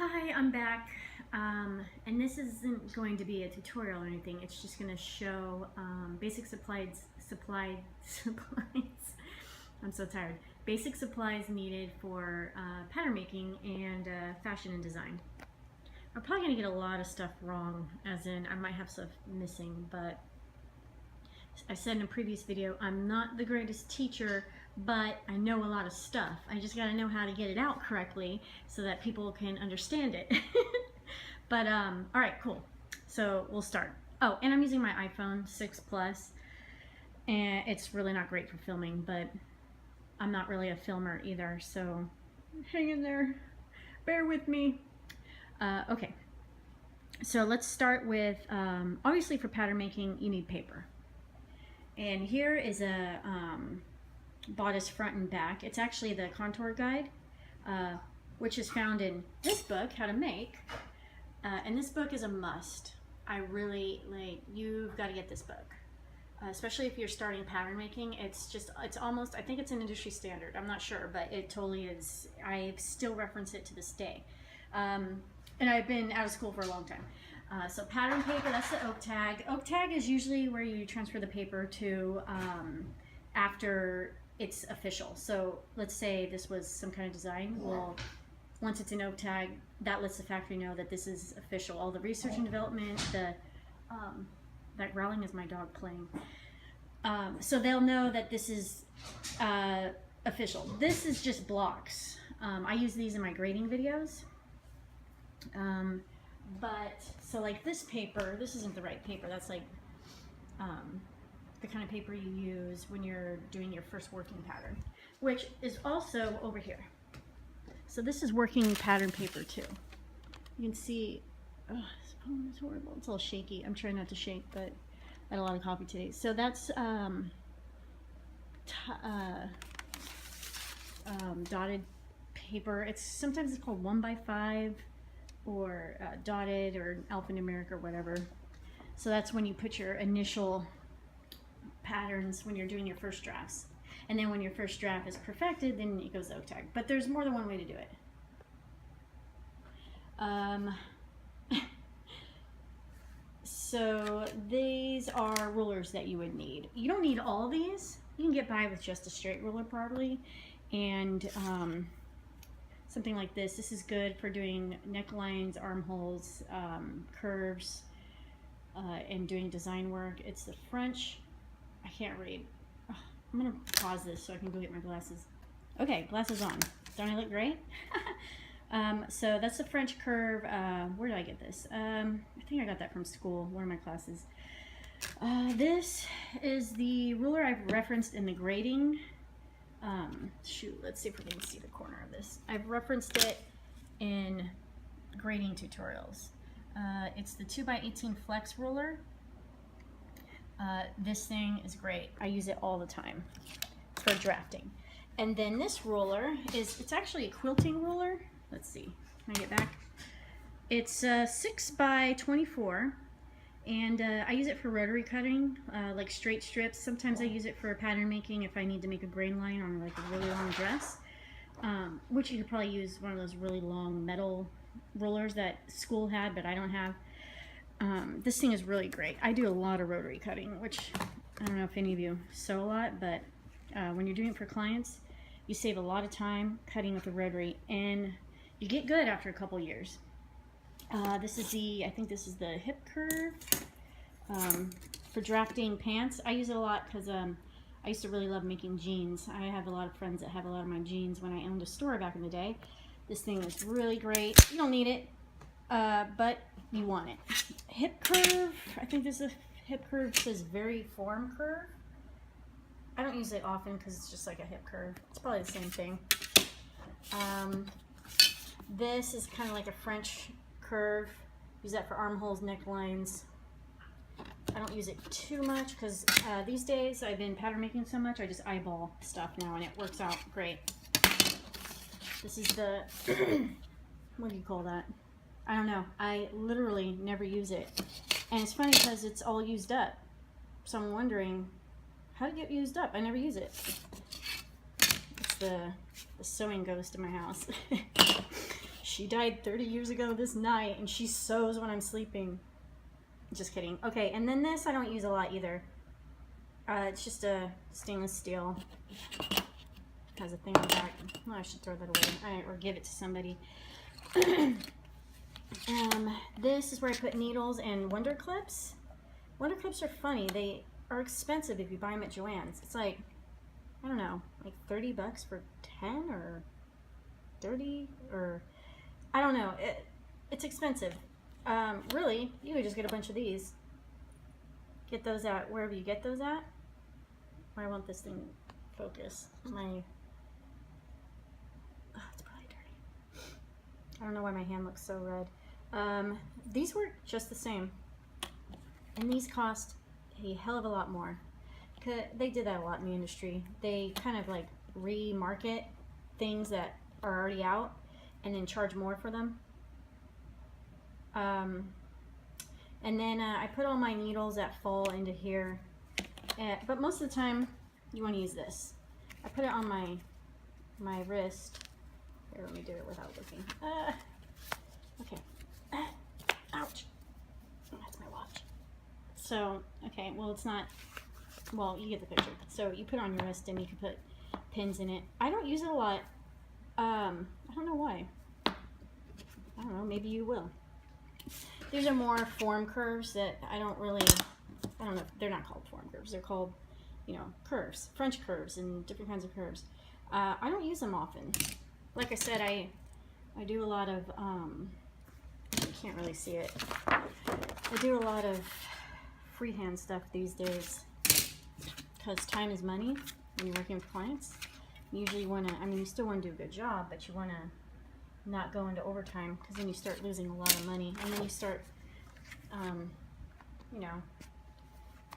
Hi, I'm back, and this isn't going to be a tutorial or anything. It's just going to show basic supplies. I'm so tired. Basic supplies needed for pattern making and fashion and design. I'm probably going to get a lot of stuff wrong, as in I might have stuff missing, but I said in a previous video, I'm not the greatest teacher, but I know a lot of stuff. I just got to know how to get it out correctly so that people can understand it. But all right, cool. So we'll start. Oh, and I'm using my iPhone 6 Plus, and it's really not great for filming, but I'm not really a filmer either, so hang in there. Bear with me. Okay, so let's start with, obviously for pattern making, you need paper. And here is a bodice front and back. It's actually the contour guide, which is found in this book, How to Make. And this book is a must. I really, you've got to get this book. Especially if you're starting pattern making. It's almost, I think it's an industry standard. I'm not sure, but it totally is. I still reference it to this day. And I've been out of school for a long time. So pattern paper, that's the oak tag. Oak tag is usually where you transfer the paper to after it's official. So let's say this was some kind of design. Well, once it's an oak tag, that lets the factory know that this is official. All the research and development, that growling is my dog playing. So they'll know that this is official. This is just blocks. I use these in my grading videos. But so like this paper, this isn't the right paper. That's like the kind of paper you use when you're doing your first working pattern, which is also over here. So this is working pattern paper too. You can see, oh, this phone is horrible. It's a little shaky. I'm trying not to shake, but I had a lot of coffee today. So that's dotted paper. Sometimes it's called 1x5. Or dotted or alphanumeric or whatever. So that's when you put your initial patterns when you're doing your first drafts. And then when your first draft is perfected, then it goes to oak tag. But there's more than one way to do it. So these are rulers that you would need. You don't need all these. You can get by with just a straight ruler probably. And something like this. This is good for doing necklines, armholes, curves, and doing design work. It's the French. I can't read. Oh, I'm gonna pause this so I can go get my glasses. Okay, glasses on. Don't I look great? So that's the French curve. Where did I get this? I think I got that from school, one of my classes. This is the ruler I've referenced in the grading. Shoot, let's see if we can see the corner of this. I've referenced it in grading tutorials. It's the 2x18 flex ruler. This thing is great. I use it all the time for drafting. And then this ruler it's actually a quilting ruler. Let's see, can I get back? It's 6x24. And I use it for rotary cutting, like straight strips. Sometimes I use it for pattern making if I need to make a grain line on like a really long dress, which you could probably use one of those really long metal rulers that school had, but I don't have. This thing is really great. I do a lot of rotary cutting, which I don't know if any of you sew a lot, but when you're doing it for clients, you save a lot of time cutting with the rotary, and you get good after a couple years. This is I think this is the hip curve for drafting pants. I use it a lot because I used to really love making jeans. I have a lot of friends that have a lot of my jeans when I owned a store back in the day. This thing is really great. You don't need it, but you want it. Hip curve, I think this is a hip curve. It says very form curve. I don't use it often because it's just like a hip curve. It's probably the same thing. This is kind of like a French curve. Use that for armholes, necklines. I don't use it too much because these days I've been pattern making so much I just eyeball stuff now and it works out great. This is the what do you call that? I don't know. I literally never use it, and it's funny because it's all used up, so I'm wondering how to get used up. I never use it. It's the sewing ghost in my house. She died 30 years ago this night, and she sews when I'm sleeping. Just kidding. Okay, and then this I don't use a lot either. It's just a stainless steel. Has a thing on the back. Oh, I should throw that away, or give it to somebody. This is where I put needles and Wonder Clips. Wonder Clips are funny. They are expensive if you buy them at Joann's. It's like, I don't know, like 30 bucks for 10 or 30, or I don't know. It's expensive. Really, you could just get a bunch of these. Get those at wherever you get those at. I want this thing focus. It's probably dirty. I don't know why my hand looks so red. These work just the same, and these cost a hell of a lot more. They did that a lot in the industry. They kind of like remarket things that are already out and then charge more for them. And then I put all my needles that fall into here, but most of the time you want to use this. I put it on my wrist. Here, let me do it without looking. Okay. Ouch. That's my watch. So, okay, well, it's not, well, you get the picture. So you put it on your wrist and you can put pins in it. I don't use it a lot. I don't know why. I don't know, maybe you will. These are more form curves that I don't know, they're not called form curves. They're called, you know, curves, French curves and different kinds of curves. I don't use them often. Like I said, I do a lot of, you can't really see it. I do a lot of freehand stuff these days because time is money when you're working with clients. You usually want to, I mean, you still want to do a good job, but you want to not go into overtime, because then you start losing a lot of money, and then you start, you know,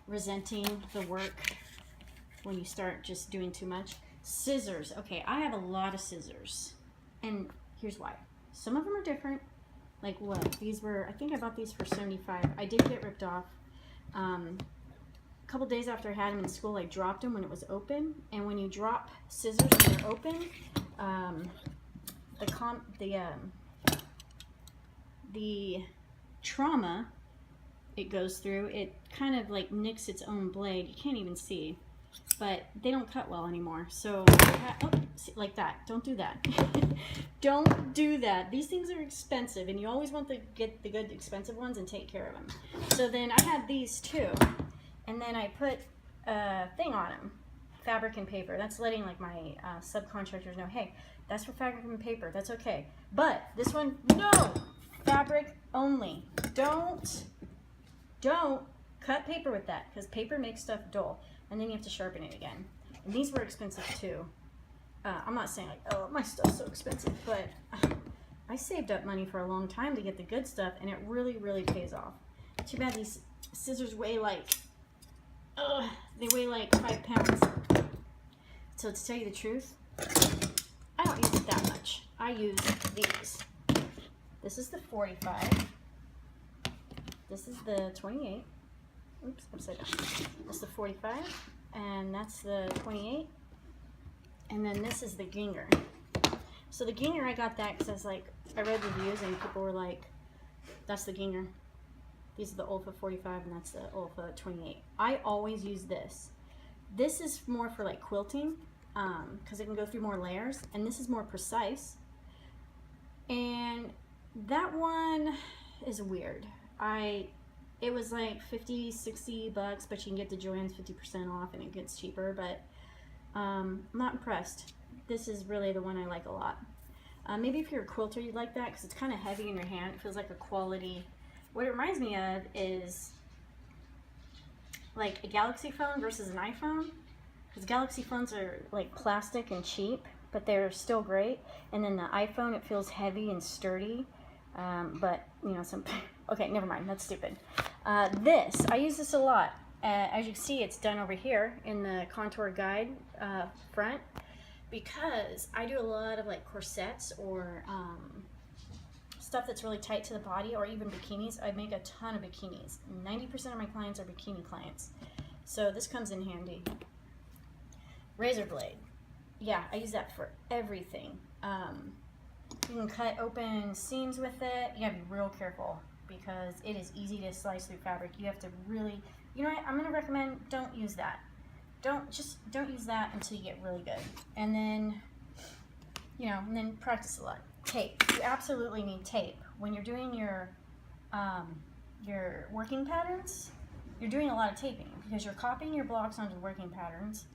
resenting the work when you start just doing too much. Scissors. Okay, I have a lot of scissors, and here's why. Some of them are different. Like what? These were, I think I bought these for $75. I did get ripped off. A couple days after I had them in school, I dropped them when it was open, and when you drop scissors when they're open, the trauma it goes through, it kind of like nicks its own blade. You can't even see, but they don't cut well anymore. So, like that. Don't do that. Don't do that. These things are expensive, and you always want to get the good expensive ones and take care of them. So then I had these too, and then I put a thing on them, fabric and paper. That's letting like my subcontractors know, hey, that's for fabric and paper. That's okay. But this one, no, fabric only. Don't cut paper with that, because paper makes stuff dull, and then you have to sharpen it again. And these were expensive too. I'm not saying like, oh, my stuff's so expensive, but I saved up money for a long time to get the good stuff, and it really, really pays off. Too bad these scissors weigh like, they weigh like 5 pounds. So to tell you the truth, I don't use it that much. I use these. This is the 45. This is the 28. Oops, upside down. That's the 45, and that's the 28. And then this is the Ginger. So the Ginger, I got that because I read reviews and people were like, that's the Ginger. These are the Olfa 45 and that's the Olfa 28. I always use this. This is more for like quilting because it can go through more layers, and this is more precise. And that one is weird. It was like 50, 60 bucks, but you can get the Joann's 50% off and it gets cheaper, but I'm not impressed. This is really the one I like a lot. Maybe if you're a quilter, you'd like that because it's kind of heavy in your hand. It feels like a quality. What it reminds me of is like a Galaxy phone versus an iPhone, because Galaxy phones are like plastic and cheap, but they're still great. And then the iPhone, it feels heavy and sturdy, but you know, okay, never mind, that's stupid. This, I use this a lot. As you can see, it's done over here in the contour guide front, because I do a lot of like corsets or stuff that's really tight to the body, or even bikinis. I make a ton of bikinis. 90% of my clients are bikini clients, so this comes in handy. Razor blade, yeah, I use that for everything. You can cut open seams with it. You gotta be real careful because it is easy to slice through fabric. You have to really, you know what, I'm gonna recommend don't use that. Don't use that until you get really good. And then, you know, and then practice a lot. Tape. You absolutely need tape. When you're doing your working patterns, you're doing a lot of taping because you're copying your blocks onto working patterns.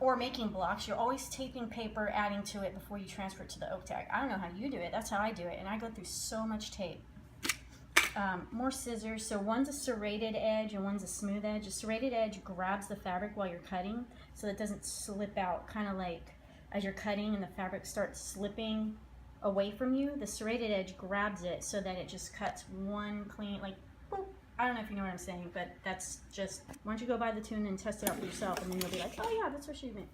Or making blocks, you're always taping paper, adding to it before you transfer it to the oak tag. I don't know how you do it, that's how I do it, and I go through so much tape. More scissors, so one's a serrated edge and one's a smooth edge. A serrated edge grabs the fabric while you're cutting so that it doesn't slip out, kind of like as you're cutting and the fabric starts slipping away from you, the serrated edge grabs it so that it just cuts one clean, like, boop. I don't know if you know what I'm saying, but that's just, why don't you go buy the tune and test it out for yourself, and then you'll be like, oh yeah, that's what she meant.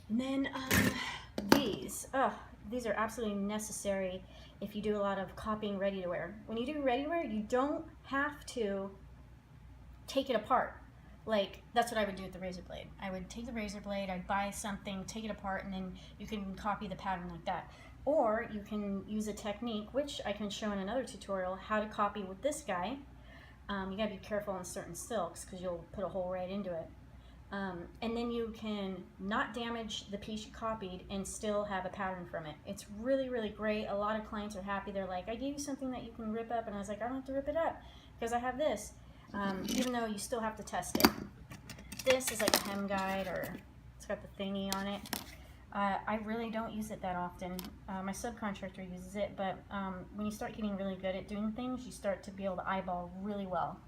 And then these are absolutely necessary if you do a lot of copying ready-to-wear. When you do ready-to-wear, you don't have to take it apart. Like, that's what I would do with the razor blade. I would take the razor blade, I'd buy something, take it apart, and then you can copy the pattern like that. Or you can use a technique, which I can show in another tutorial, how to copy with this guy. You gotta be careful on certain silks because you'll put a hole right into it. And then you can not damage the piece you copied and still have a pattern from it. It's really, really great. A lot of clients are happy. They're like, I gave you something that you can rip up, and I was like, I don't have to rip it up because I have this. Even though you still have to test it. This is like a hem guide, or it's got the thingy on it. I really don't use it that often. My subcontractor uses it, but when you start getting really good at doing things, you start to be able to eyeball really well.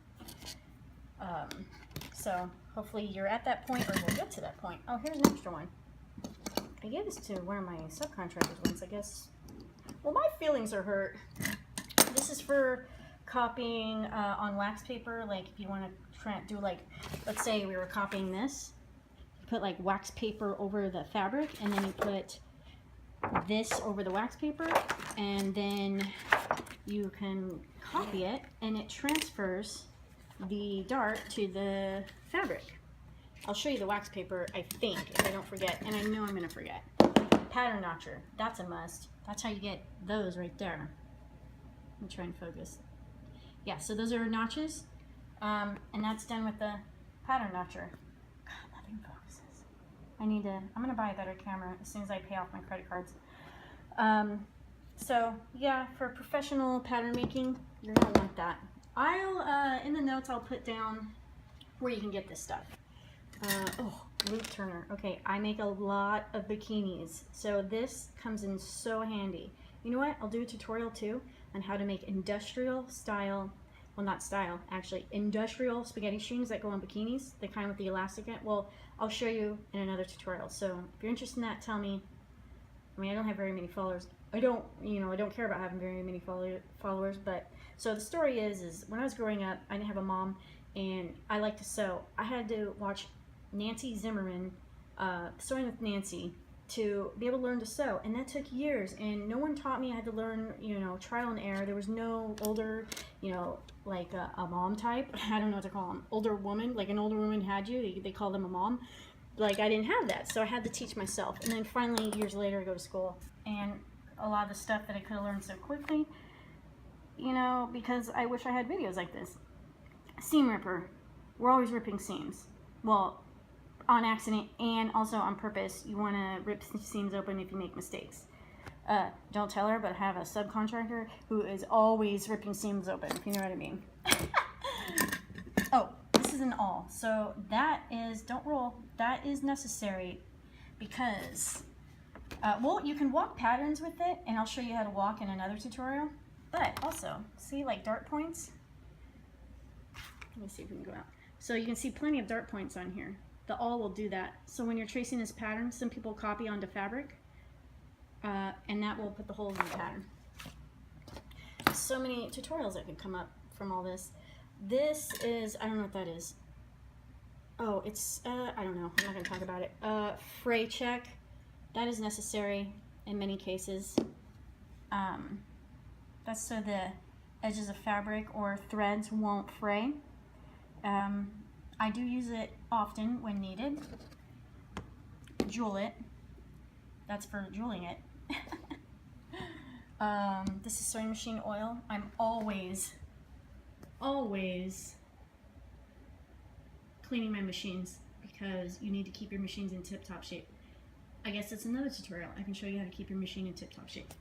So hopefully you're at that point, or we'll get to that point. Oh, here's an extra one. I gave this to one of my subcontractors once, I guess. Well, my feelings are hurt. This is for copying on wax paper. Like if you want to do, like, let's say we were copying this. Put like wax paper over the fabric, and then you put this over the wax paper, and then you can copy it and it transfers the dart to the fabric. I'll show you the wax paper, I think, if I don't forget, and I know I'm gonna forget. Pattern notcher, that's a must. That's how you get those right there. Let me try and focus. Yeah, so those are notches, and that's done with the pattern notcher. I'm gonna buy a better camera as soon as I pay off my credit cards. So yeah, for professional pattern making, you're gonna want that. In the notes, I'll put down where you can get this stuff. Oh, loop turner. Okay, I make a lot of bikinis, so this comes in so handy. You know what? I'll do a tutorial too on how to make industrial style, well, not style, actually, industrial spaghetti strings that go on bikinis, the kind with the elastic in it. Well, I'll show you in another tutorial. So if you're interested in that, tell me. I mean, I don't have very many followers. I don't care about having very many followers, but so the story is when I was growing up, I didn't have a mom, and I like to sew. I had to watch Nancy Zimmerman, Sewing with Nancy, to be able to learn to sew, and that took years, and no one taught me. I had to learn, trial and error. There was no older, like a mom type, I don't know what to call them, older woman, like an older woman had you, they call them a mom. Like, I didn't have that, so I had to teach myself. And then finally, years later, I go to school, and a lot of the stuff that I could have learned so quickly, because I wish I had videos like this. Seam ripper. We're always ripping seams. Well, on accident and also on purpose. You want to rip seams open if you make mistakes. Don't tell her, but I have a subcontractor who is always ripping seams open, if you know what I mean. Oh, this is an awl. So that is, don't roll, that is necessary because, well, you can walk patterns with it, and I'll show you how to walk in another tutorial. But also, see, like dart points? Let me see if we can go out. So you can see plenty of dart points on here. The awl will do that. So when you're tracing this pattern, some people copy onto fabric, and that will put the holes in the pattern. So many tutorials that could come up from all this. This is, I don't know what that is. Oh, it's, I don't know. I'm not going to talk about it. Fray Check. That is necessary in many cases. That's so the edges of fabric or threads won't fray. I do use it often when needed. Jewel it. That's for jeweling it. This is sewing machine oil. I'm always cleaning my machines because you need to keep your machines in tip-top shape. I guess that's another tutorial. I can show you how to keep your machine in tip-top shape.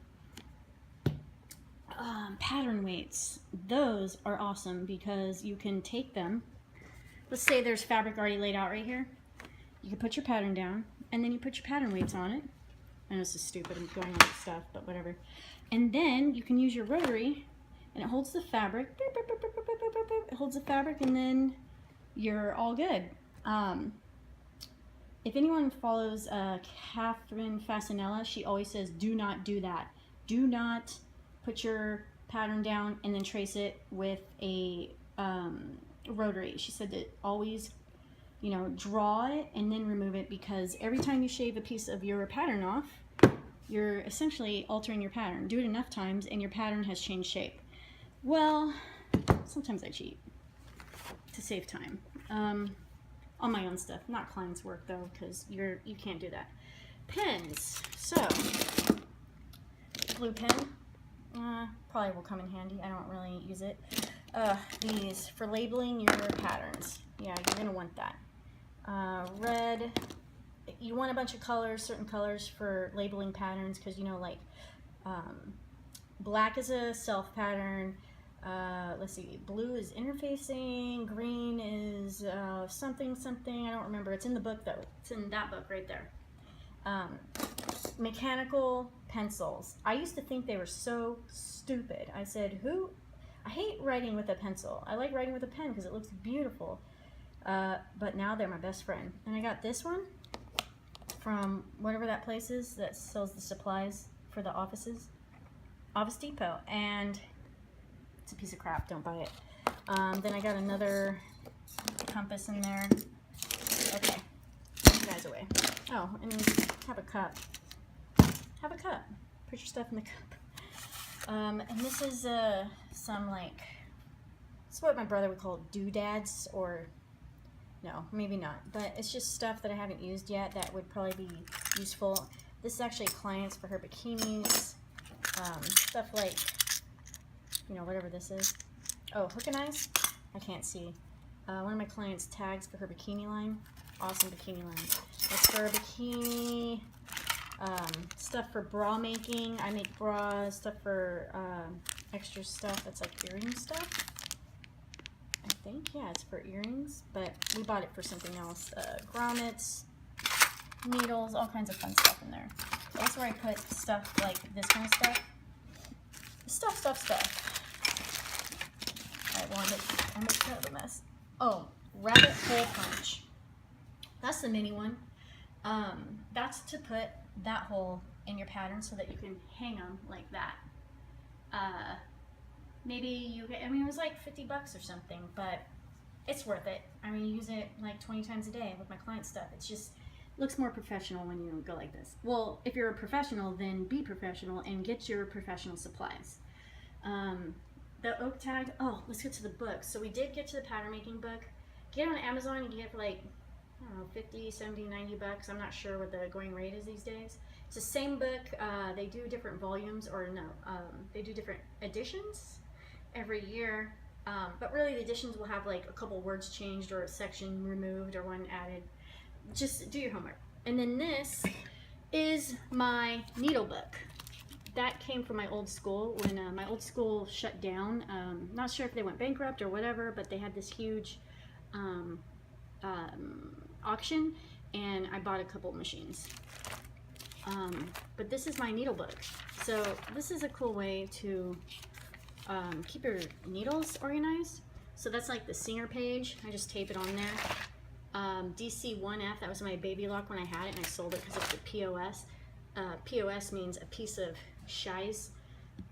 Pattern weights. Those are awesome because you can take them. Let's say there's fabric already laid out right here. You can put your pattern down and then you put your pattern weights on it. I know this is stupid, I'm going on stuff, but whatever. And then you can use your rotary and it holds the fabric. It holds the fabric and then you're all good. If anyone follows Catherine Fasanella, she always says, do not do that. Do not put your pattern down and then trace it with a rotary. She said that always, you know, draw it and then remove it, because every time you shave a piece of your pattern off, you're essentially altering your pattern. Do it enough times and your pattern has changed shape. Well, sometimes I cheat to save time. On my own stuff, not clients' work though, because you can't do that. Pens. So, blue pen probably will come in handy. I don't really use it. These for labeling your patterns. Yeah, you're gonna want that. Red. You want a bunch of colors, certain colors for labeling patterns, because you know, like black is a self pattern. Let's see, blue is interfacing, green is something, I don't remember. It's in the book though. It's in that book right there. Mechanical pencils. I used to think they were so stupid. I said, I hate writing with a pencil. I like writing with a pen because it looks beautiful. But now they're my best friend. And I got this one from whatever that place is that sells the supplies for the offices. Office Depot. And it's a piece of crap, don't buy it. Then I got another compass in there. Okay, put you guys away. Oh, and have a cup. Have a cup. Put your stuff in the cup. And this is some, like, it's what my brother would call doodads, or no, maybe not. But it's just stuff that I haven't used yet that would probably be useful. This is actually clients for her bikinis. Stuff like, you know, whatever this is. Oh, hook and eyes? I can't see. One of my clients' tags for her bikini line. Awesome bikini line. That's for a bikini. Stuff for bra making. I make bras. Stuff for extra stuff. That's like earring stuff. I think, yeah, it's for earrings. But we bought it for something else. Grommets, needles, all kinds of fun stuff in there. That's where I put stuff like this kind of stuff. Stuff. Alright, well, I'm kind of a mess. Oh, rabbit hole punch. That's the mini one. That's to put that hole in your pattern so that you can hang them like that. Maybe you get, I mean, it was like 50 bucks or something, but it's worth it. I mean, you use it like 20 times a day with my client stuff. It's just, looks more professional when you go like this. Well, if you're a professional, then be professional and get your professional supplies. The oak tag, oh, let's get to the book. So we did get to the pattern making book. Get on Amazon, you can get it for like, I don't know, 50, 70, 90 bucks. I'm not sure what the going rate is these days. It's the same book. They do different volumes, or no, they do different editions every year. But really the editions will have like a couple words changed or a section removed or one added. Just do your homework. And then this is my needle book. That came from my old school when my old school shut down. Not sure if they went bankrupt or whatever, but they had this huge auction, and I bought a couple machines. But this is my needle book. So this is a cool way to keep your needles organized. So that's like the Singer page. I just tape it on there. DC1F, that was my baby lock when I had it, and I sold it because it's the POS. POS means a piece of shies,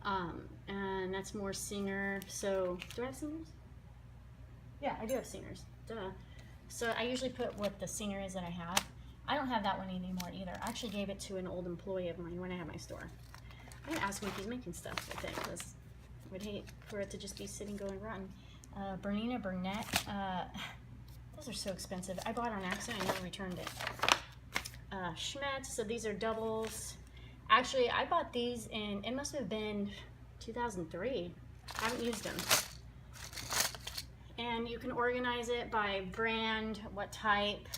and that's more Singer. So, do I have Singers? Yeah, I do have Singers. Duh. So I usually put what the Singer is that I have. I don't have that one anymore either. I actually gave it to an old employee of mine when I had my store. I'm gonna ask him if he's making stuff with it, because I would hate for it to just be sitting going rotten. Bernina Burnett. Those are so expensive. I bought it on accident and never returned it. Schmetz, so these are doubles. Actually, I bought these in, it must have been 2003. I haven't used them. And you can organize it by brand, what type.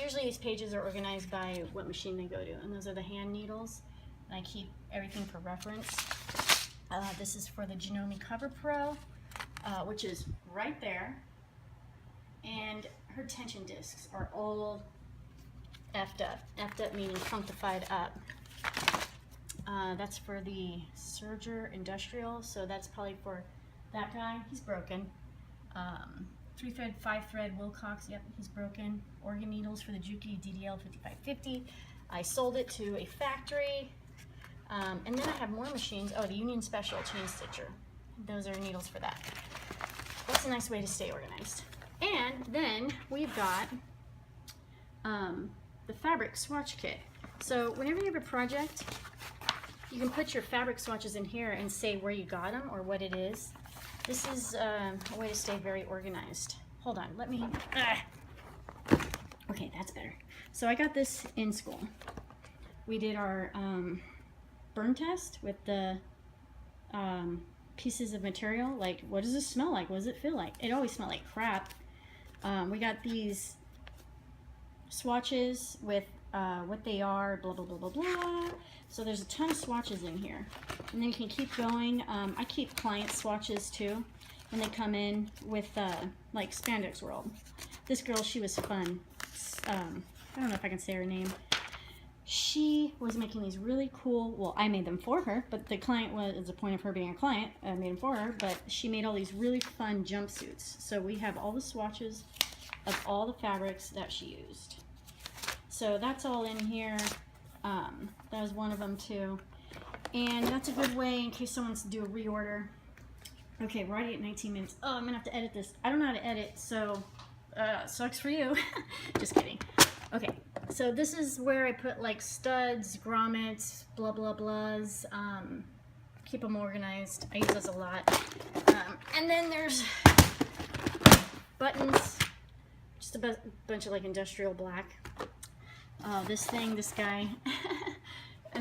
Usually these pages are organized by what machine they go to, and those are the hand needles. And I keep everything for reference. This is for the Janome Cover Pro, which is right there. And her tension discs are all effed up. Effed up meaning funkified up. That's for the Serger Industrial, so that's probably for that guy. He's broken. 3-thread, 5-thread Wilcox, yep, he's broken. Organ needles for the Juki DDL 5550. I sold it to a factory. And then I have more machines. Oh, the Union Special Chain Stitcher. Those are needles for that. That's a nice way to stay organized. And then we've got the fabric swatch kit. So whenever you have a project, you can put your fabric swatches in here and say where you got them or what it is. This is a way to stay very organized. Hold on, let me, okay, that's better. So I got this in school. We did our burn test with the pieces of material. Like, what does this smell like? What does it feel like? It always smelled like crap. We got these swatches with what they are, blah, blah, blah, blah, blah. So there's a ton of swatches in here. And then you can keep going. I keep client swatches too when they come in with like Spandex World. This girl, she was fun. I don't know if I can say her name. She was making these really cool, well, I made them for her, but the client was, the point of her being a client, I made them for her, but she made all these really fun jumpsuits. So we have all the swatches of all the fabrics that she used. So that's all in here. That was one of them too. And that's a good way in case someone wants to do a reorder. Okay, we're already at 19 minutes. Oh, I'm gonna have to edit this. I don't know how to edit, so sucks for you. Just kidding. Okay, so this is where I put like studs, grommets, blah blah blahs. Keep them organized. I use those a lot. And then there's buttons, just a bunch of like industrial black. This guy,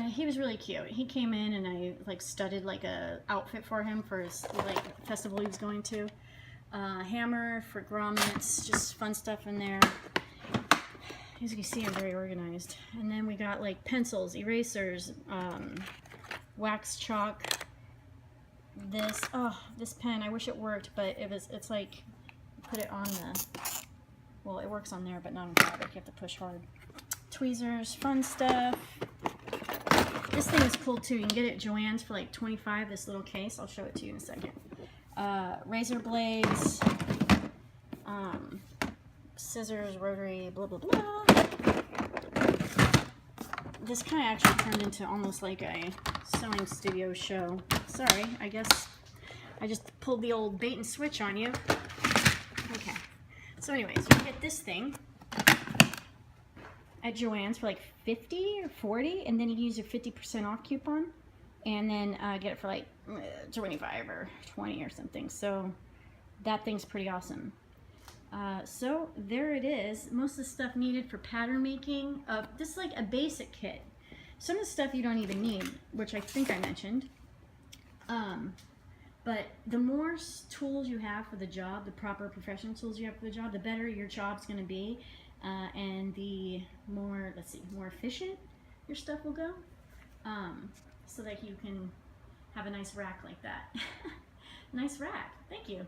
he was really cute. He came in and I like studded like a outfit for him for his like festival he was going to. Hammer for grommets, just fun stuff in there. As you can see, I'm very organized. And then we got like pencils, erasers, wax chalk. This pen, I wish it worked, but it's like, put it on the, well, it works on there, but not on fabric. You have to push hard. Tweezers, fun stuff. This thing is cool too. You can get it at Joann's for like $25, this little case. I'll show it to you in a second. Razor blades, scissors, rotary, blah, blah, blah. This kind of actually turned into almost like a sewing studio show. Sorry, I guess I just pulled the old bait and switch on you. Okay. So anyways, you get this thing at Joann's for like 50 or 40, and then you use your 50% off coupon, and then get it for like 25 or 20 or something. So that thing's pretty awesome. So there it is. Most of the stuff needed for pattern making. This is like a basic kit. Some of the stuff you don't even need, which I think I mentioned. But the more tools you have for the job, the proper professional tools you have for the job, the better your job's going to be. And the more, more efficient your stuff will go. So that you can have a nice rack like that. Nice rack. Thank you.